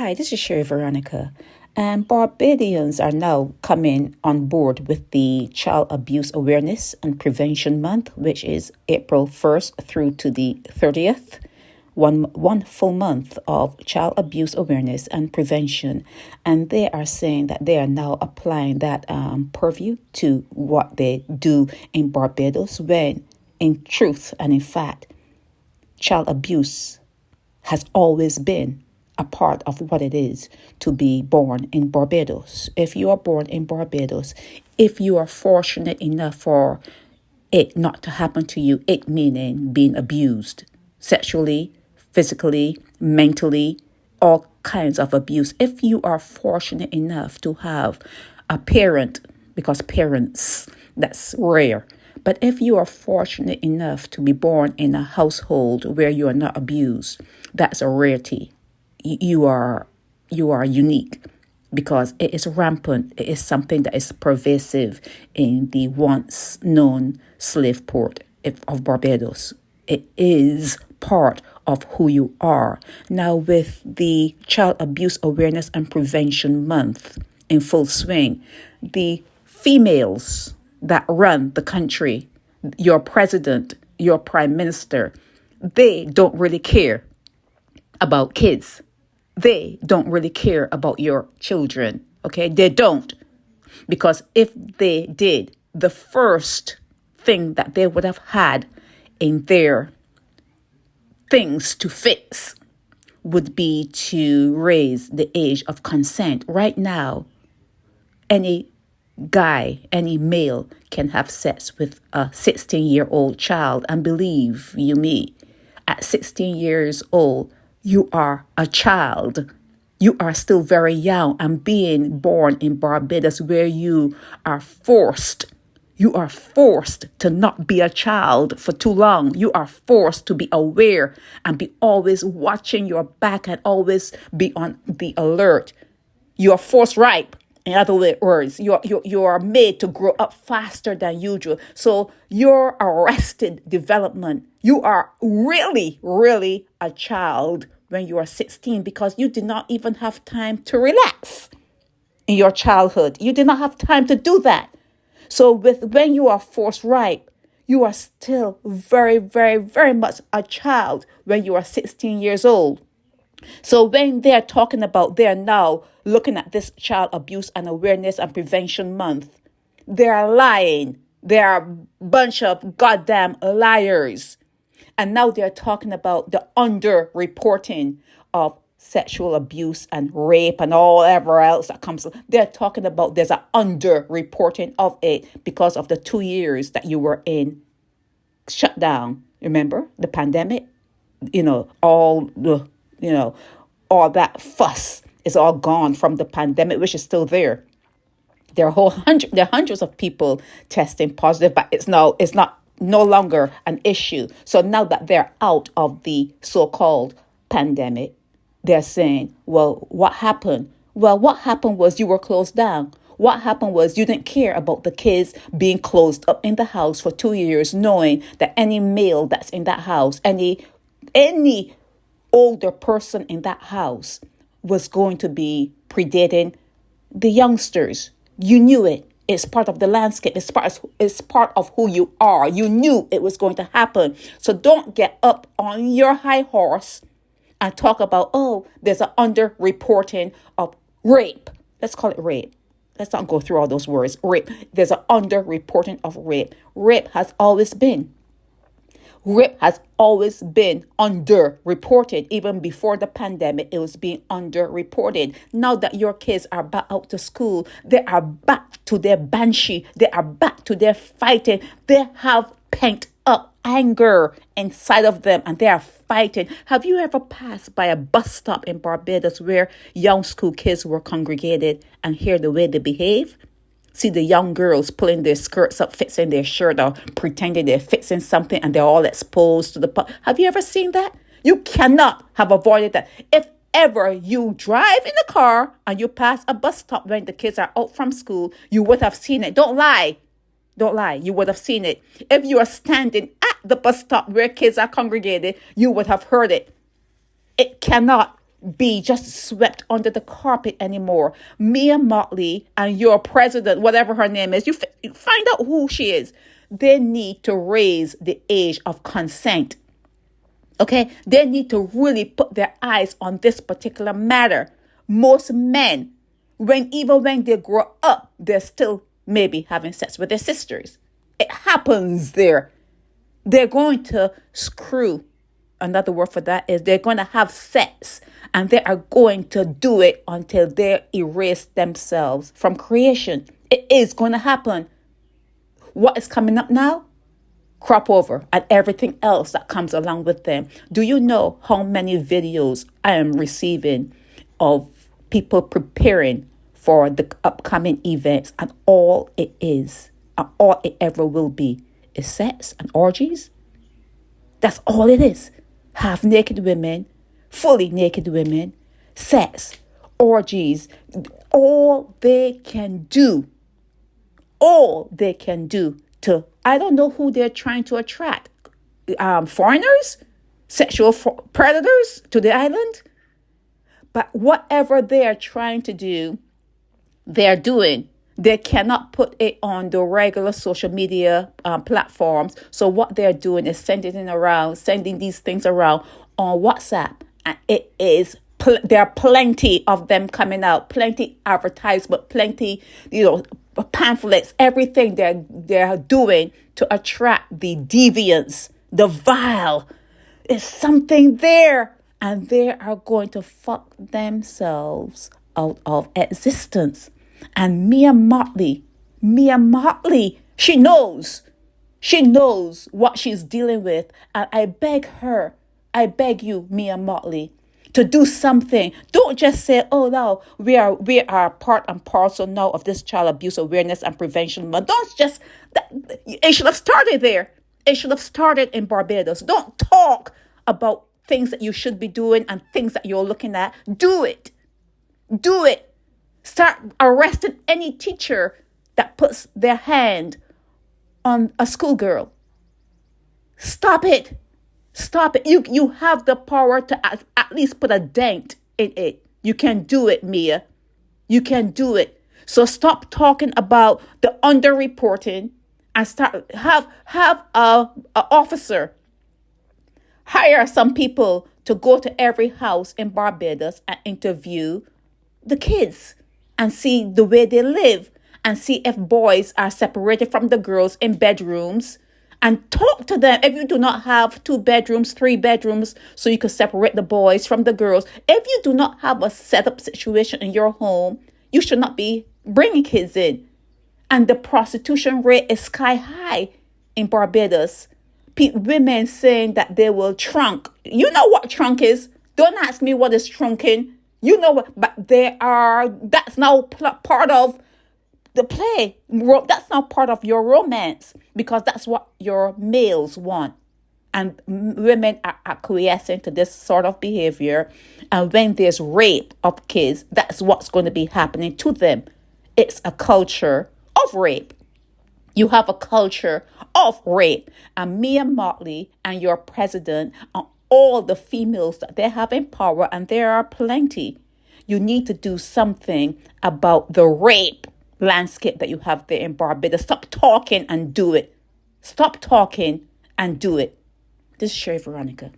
Hi, this is Sherry Veronica. And Barbadians are now coming on board with the Child Abuse Awareness and Prevention Month, which is April 1st through to the 30th. One full month of child abuse awareness and prevention. And they are saying that they are now applying that purview to what they do in Barbados, when in truth and in fact, child abuse has always been a part of what it is to be born in Barbados. If you are born in Barbados, if you are fortunate enough for it not to happen to you, it meaning being abused sexually, physically, mentally, all kinds of abuse. If you are fortunate enough to have a parent, because parents, that's rare. But if you are fortunate enough to be born in a household where you are not abused, that's a rarity. You are unique because it is rampant. It is something that is pervasive in the once known slave port of Barbados. It is part of who you are. Now, with the Child Abuse Awareness and Prevention Month in full swing, the females that run the country, your president, your prime minister, they don't really care about kids. They don't really care about your children. Okay, they don't. Because if they did, the first thing that they would have had in their things to fix would be to raise the age of consent. Right now, any guy, any male can have sex with a 16-year-old child. And believe you me, at 16 years old, you are a child. You are still very young, and being born in Barbados where you are forced to not be a child for too long. You are forced to be aware and be always watching your back and always be on the alert. You are forced ripe. In other words, you are made to grow up faster than usual. So your arrested development, you are really, really a child when you are 16, because you did not even have time to relax in your childhood. You did not have time to do that. So when you are forced ripe, you are still very, very, very much a child when you are 16 years old. So when they're talking about they're now looking at this Child Abuse and Awareness and Prevention Month, they're lying. They're a bunch of goddamn liars. And now they're talking about the underreporting of sexual abuse and rape and all ever else that comes. They're talking about there's an underreporting of it because of the 2 years that you were in shutdown. Remember the pandemic? All that fuss is all gone from the pandemic, which is still there. There are hundreds of people testing positive, but it's no longer an issue. So now that they're out of the so-called pandemic, they're saying, well, what happened? Well, what happened was you were closed down. What happened was you didn't care about the kids being closed up in the house for 2 years, knowing that any male that's in that house, any older person in that house was going to be predating the youngsters. You knew it. It's part of the landscape. It's part of who you are. You knew it was going to happen. So don't get up on your high horse and talk about, there's an underreporting of rape. Let's call it rape. Let's not go through all those words. Rape. There's an underreporting of rape. Rape has always been underreported. Even before the pandemic, it was being underreported. Now that your kids are back out to school, they are back to their banshee. They are back to their fighting. They have pent up anger inside of them and they are fighting. Have you ever passed by a bus stop in Barbados where young school kids were congregated and hear the way they behave? See the young girls pulling their skirts up, fixing their shirt, or pretending they're fixing something, and they're all exposed to the Have you ever seen that? You cannot have avoided that. If ever you drive in the car and you pass a bus stop when the kids are out from school, you would have seen it. Don't lie. You would have seen it. If you are standing at the bus stop where kids are congregated, you would have heard it. It cannot be just swept under the carpet anymore. Mia Mottley and your president, whatever her name is, you find out who she is. They need to raise the age of consent. Okay, they need to really put their eyes on this particular matter. Most men, even when they grow up, they're still maybe having sex with their sisters. It happens there. They're going to screw. Another word for that is they're going to have sex, and they are going to do it until they erase themselves from creation. It is going to happen. What is coming up now? Crop over and everything else that comes along with them. Do you know how many videos I am receiving of people preparing for the upcoming events, and all it is, and all it ever will be, is sex and orgies? That's all it is. Half naked women, fully naked women, sex, orgies. All they can do to, I don't know who they're trying to attract. Foreigners, sexual predators to the island. But whatever they're trying to do, they're doing. They cannot put it on the regular social media platforms. So what they're doing is sending these things around on WhatsApp. And it is, there are plenty of them coming out, plenty advertisement, plenty, pamphlets, everything they're doing to attract the deviants, the vile. It's something there. And they are going to fuck themselves out of existence. And Mia Mottley, she knows what she's dealing with. And I beg you, Mia Mottley, to do something. Don't just say, oh no, we are part and parcel now of this child abuse awareness and prevention month. It should have started there. It should have started in Barbados. Don't talk about things that you should be doing and things that you're looking at. Do it. Start arresting any teacher that puts their hand on a schoolgirl. Stop it. You have the power to at least put a dent in it. You can do it, Mia. You can do it. So stop talking about the underreporting and have a officer. Hire some people to go to every house in Barbados and interview the kids and see the way they live and see if boys are separated from the girls in bedrooms, and talk to them. If you do not have 2 bedrooms, 3 bedrooms, so you can separate the boys from the girls. If you do not have a setup situation in your home, you should not be bringing kids in. And the prostitution rate is sky high in Barbados. Women saying that they will trunk. You know what trunk is. Don't ask me what is trunking. You know what, but that's now part of the play. That's not part of your romance, because that's what your males want. And women are acquiescing to this sort of behavior. And when there's rape of kids, that's what's going to be happening to them. It's a culture of rape. You have a culture of rape. And Mia Mottley and your president and all the females that they have in power, and there are plenty, you need to do something about the rape landscape that you have there in Barbados. Stop talking and do it. Stop talking and do it. This is Sherry Veronica.